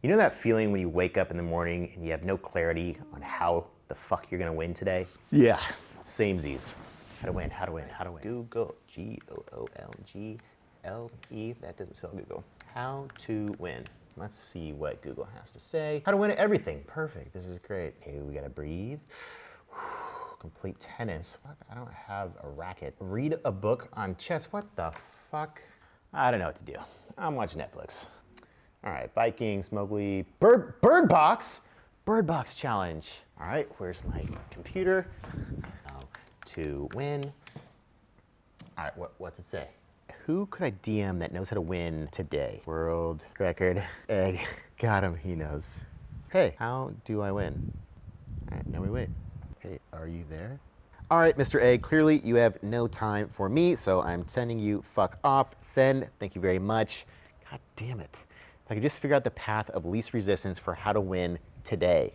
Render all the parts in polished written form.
You know that feeling when you wake up in the morning and you have no clarity on how the fuck you're gonna win today? Yeah. Samesies. How to win, how to win, how to win. Google, G-O-O-L-G-L-E. That doesn't spell Google. How to win. Let's see what Google has to say. How to win at everything. Perfect, this is great. Okay, we gotta breathe. Complete tennis. Fuck, I don't have a racket. Read a book on chess. What the fuck? I don't know what to do. I'm watching Netflix. All right, Vikings, Mowgli, Bird Box challenge. All right, where's my computer? How to win. All right, what's it say? Who could I DM that knows how to win today? World record, egg. Got him, he knows. Hey, how do I win? All right, now we wait. Hey, are you there? All right, Mr. Egg, clearly you have no time for me, so I'm sending you fuck off. Send, thank you very much. God damn it. If I could just figure out the path of least resistance for how to win today.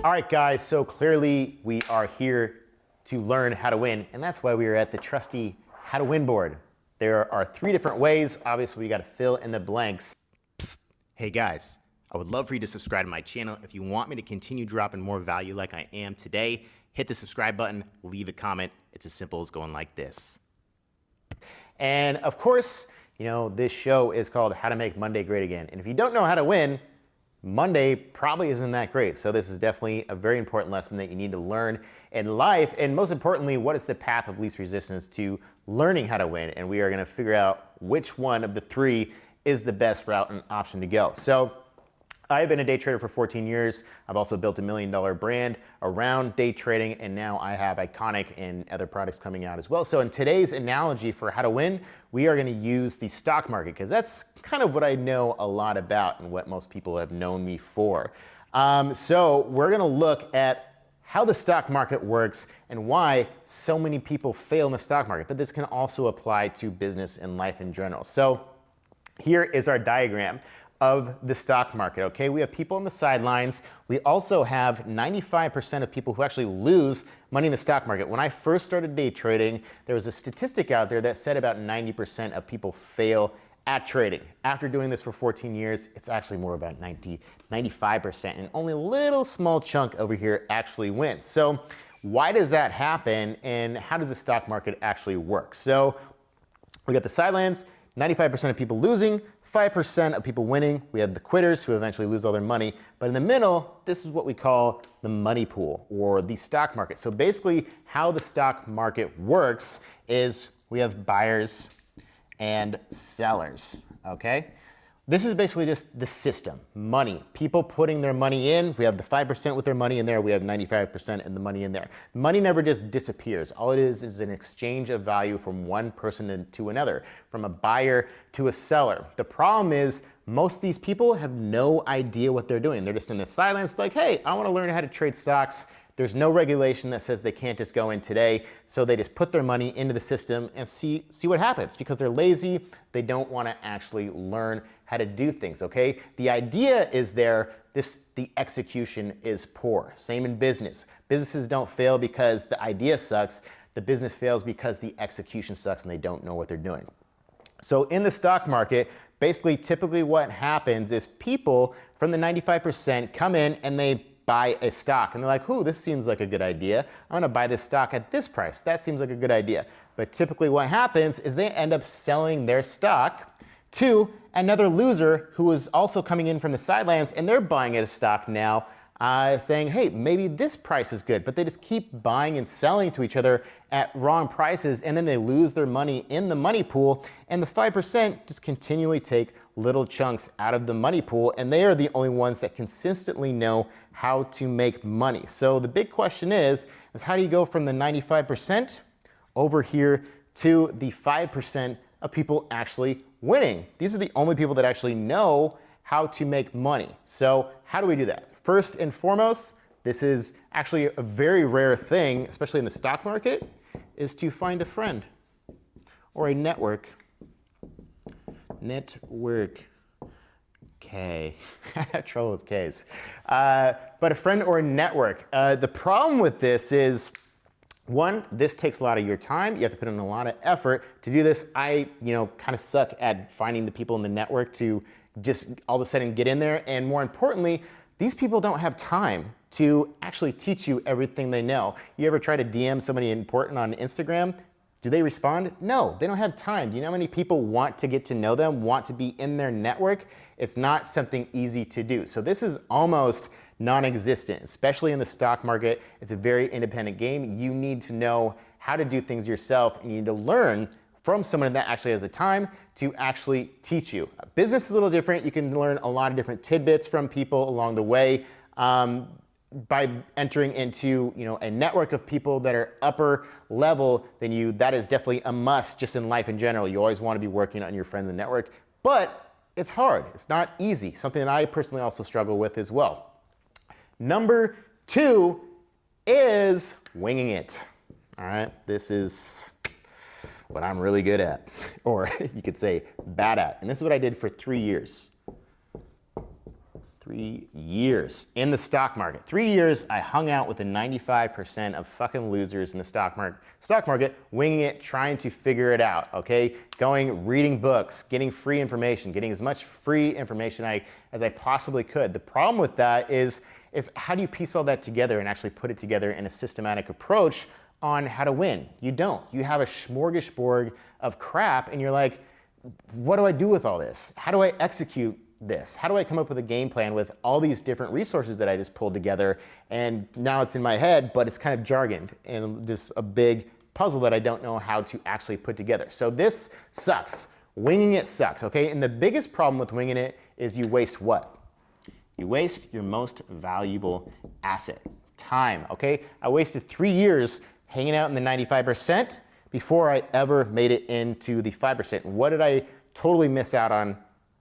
All right, guys, so clearly we are here to learn how to win, and that's why we are at the trusty How to Win board. There are 3 different ways. Obviously, we got to fill in the blanks. Psst. Hey, guys. I would love for you to subscribe to my channel. If you want me to continue dropping more value like I am today, hit the subscribe button, leave a comment. It's as simple as going like this. And of course, you know, this show is called How to Make Monday Great Again. And if you don't know how to win, Monday probably isn't that great. So this is definitely a very important lesson that you need to learn in life. And most importantly, what is the path of least resistance to learning how to win? And we are going to figure out which one of the 3 is the best route and option to go. So I've been a day trader for 14 years. I've also built $1 million brand around day trading, and now I have Iconic and other products coming out as well. So in today's analogy for how to win, we are gonna use the stock market, because that's kind of what I know a lot about and what most people have known me for. So we're gonna look at how the stock market works and why so many people fail in the stock market, but this can also apply to business and life in general. So here is our diagram of the stock market, okay? We have people on the sidelines. We also have 95% of people who actually lose money in the stock market. When I first started day trading, there was a statistic out there that said about 90% of people fail at trading. After doing this for 14 years, it's actually more about 95%, and only a little small chunk over here actually wins. So why does that happen, and how does the stock market actually work? So we got the sidelines, 95% of people losing, 5% of people winning. We have the quitters who eventually lose all their money. But in the middle, this is what we call the money pool, or the stock market. So basically how the stock market works is we have buyers and sellers, okay? This is basically just the system, money, people putting their money in. We have the 5% with their money in there. We have 95% in the money in there. Money never just disappears. All it is an exchange of value from one person to another, from a buyer to a seller. The problem is most of these people have no idea what they're doing. They're just in the silence like, hey, I wanna learn how to trade stocks. There's no regulation that says they can't just go in today. So they just put their money into the system and see what happens, because they're lazy. They don't wanna actually learn how to do things, okay? The idea is there, the execution is poor. Same in business. Businesses don't fail because the idea sucks. The business fails because the execution sucks and they don't know what they're doing. So in the stock market, basically, typically what happens is people from the 95% come in and they buy a stock, and they're like, ooh, this seems like a good idea. I'm gonna buy this stock at this price. That seems like a good idea. But typically what happens is they end up selling their stock to another loser who is also coming in from the sidelines, and they're buying at a stock now, saying, hey, maybe this price is good, but they just keep buying and selling to each other at wrong prices, and then they lose their money in the money pool, and the 5% just continually take little chunks out of the money pool, and they are the only ones that consistently know how to make money. So the big question is how do you go from the 95% over here to the 5% of people actually winning? These are the only people that actually know how to make money. So how do we do that? First and foremost, this is actually a very rare thing, especially in the stock market, is to find a friend or a network K. I have trouble with Ks. But a friend or a network. The problem with this is, one, this takes a lot of your time. You have to put in a lot of effort to do this. I, kind of suck at finding the people in the network to just all of a sudden get in there. And more importantly, these people don't have time to actually teach you everything they know. You ever try to DM somebody important on Instagram? Do they respond? No, they don't have time. Do you know how many people want to get to know them, want to be in their network? It's not something easy to do. So this is almost non-existent, especially in the stock market. It's a very independent game. You need to know how to do things yourself, and you need to learn from someone that actually has the time to actually teach you. Business is a little different. You can learn a lot of different tidbits from people along the way. By entering into a network of people that are upper level than you, that is definitely a must just in life in general. You always want to be working on your friends and network, but it's hard. It's not easy. Something that I personally also struggle with as well. Number 2 is winging it. All right, this is what I'm really good at, or you could say bad at. And this is what I did for 3 years. 3 years in the stock market. 3 years, I hung out with the 95% of fucking losers in the stock market, winging it, trying to figure it out, okay? Reading books, getting free information, getting as much free information as I possibly could. The problem with that is how do you piece all that together and actually put it together in a systematic approach on how to win? You don't. You have a smorgasbord of crap and you're like, what do I do with all this? How do I execute this? How do I come up with a game plan with all these different resources that I just pulled together? And now it's in my head, but it's kind of jargoned and just a big puzzle that I don't know how to actually put together. So this sucks. Winging it sucks, okay? And the biggest problem with winging it is you waste what? You waste your most valuable asset, time, okay? I wasted 3 years hanging out in the 95% before I ever made it into the 5%. What did I totally miss out on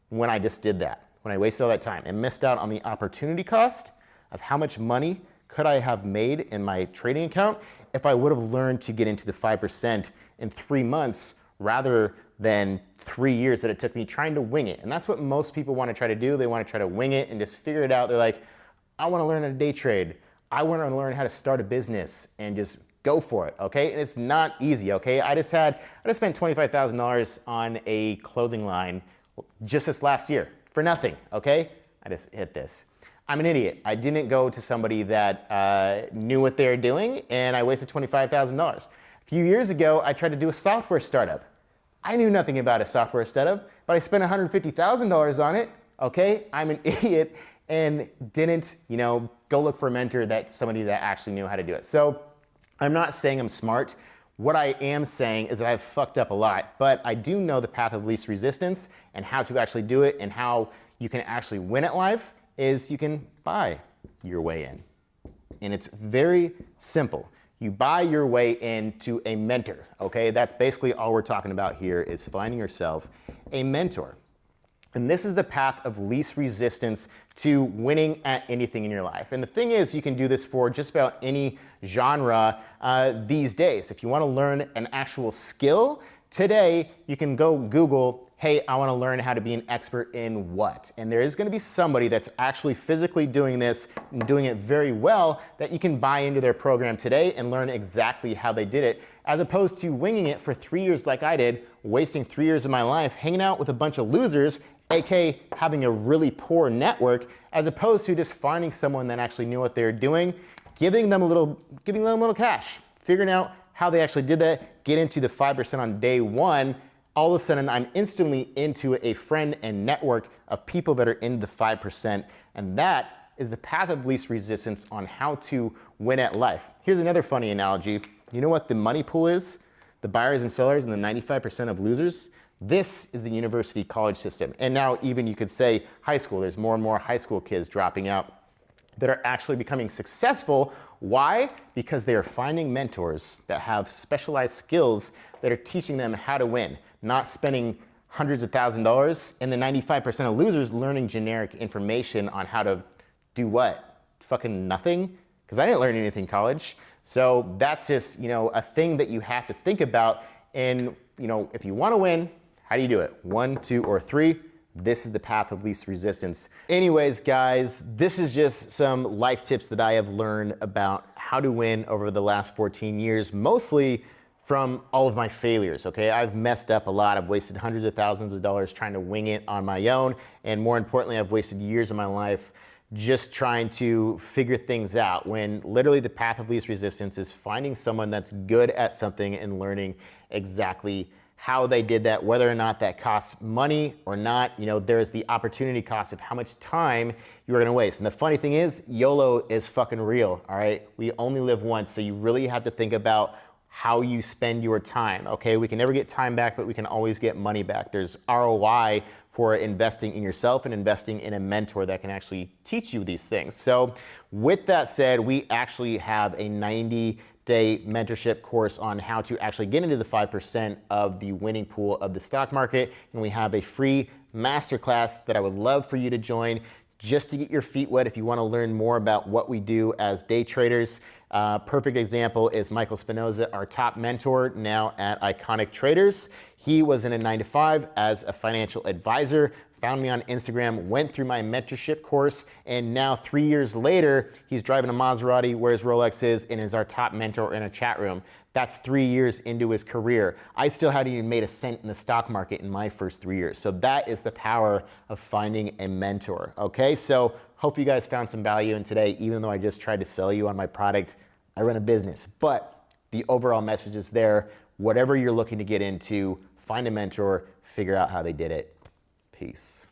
when I just did that, when I wasted all that time? I missed out on the opportunity cost of how much money could I have made in my trading account if I would have learned to get into the 5% in 3 months rather than 3 years that it took me trying to wing it. And that's what most people want to try to do. They want to try to wing it and just figure it out. They're like, I want to learn how to day trade. I want to learn how to start a business and just go for it, okay? And it's not easy, okay? I just spent $25,000 on a clothing line just this last year for nothing, okay? I just hit this. I'm an idiot. I didn't go to somebody that knew what they were doing, and I wasted $25,000. A few years ago, I tried to do a software startup. I knew nothing about a software startup, but I spent $150,000 on it, okay? I'm an idiot and didn't, go look for a mentor, somebody that actually knew how to do it. So I'm not saying I'm smart. What I am saying is that I've fucked up a lot, but I do know the path of least resistance and how to actually do it, and how you can actually win at life is you can buy your way in. And it's very simple. You buy your way into a mentor, okay? That's basically all we're talking about here, is finding yourself a mentor. And this is the path of least resistance to winning at anything in your life. And the thing is, you can do this for just about any genre these days. If you want to learn an actual skill, today you can go Google, hey, I want to learn how to be an expert in what? And there is going to be somebody that's actually physically doing this and doing it very well that you can buy into their program today and learn exactly how they did it, as opposed to winging it for 3 years like I did, wasting 3 years of my life hanging out with a bunch of losers, aka having a really poor network, as opposed to just finding someone that actually knew what they were doing, giving them a little cash, figuring out how they actually did that, get into the 5% on day one. All of a sudden, I'm instantly into a friend and network of people that are in the 5%. And that is the path of least resistance on how to win at life. Here's another funny analogy. You know what the money pool is? The buyers and sellers and the 95% of losers? This is the university college system. And now even you could say high school. There's more and more high school kids dropping out that are actually becoming successful. Why? Because they are finding mentors that have specialized skills that are teaching them how to win, not spending hundreds of $1,000s, and the 95% of losers learning generic information on how to do what? Fucking nothing? Because I didn't learn anything in college. So that's just, a thing that you have to think about. And, if you want to win, how do you do it? 1, 2, or 3? This is the path of least resistance. Anyways, guys, this is just some life tips that I have learned about how to win over the last 14 years, mostly from all of my failures, okay? I've messed up a lot. I've wasted hundreds of thousands of dollars trying to wing it on my own. And more importantly, I've wasted years of my life just trying to figure things out, when literally the path of least resistance is finding someone that's good at something and learning exactly how they did that, whether or not that costs money or not. You know, there's the opportunity cost of how much time you're gonna waste. And the funny thing is, YOLO is fucking real, all right? We only live once, so you really have to think about how you spend your time, okay? We can never get time back, but we can always get money back. There's ROI for investing in yourself and investing in a mentor that can actually teach you these things. So with that said, we actually have a 90-day mentorship course on how to actually get into the 5% of the winning pool of the stock market. And we have a free masterclass that I would love for you to join just to get your feet wet if you want to learn more about what we do as day traders. Perfect example is Michael Spinoza, our top mentor now at Iconic Traders. He was in a 9-to-5 as a financial advisor, found me on Instagram, went through my mentorship course, and now 3 years later, he's driving a Maserati, wears Rolexes, and is our top mentor in a chat room. That's 3 years into his career. I still hadn't even made a cent in the stock market in my first 3 years. So that is the power of finding a mentor, okay? So hope you guys found some value in today, even though I just tried to sell you on my product. I run a business, but the overall message is there. Whatever you're looking to get into, find a mentor, figure out how they did it. Peace.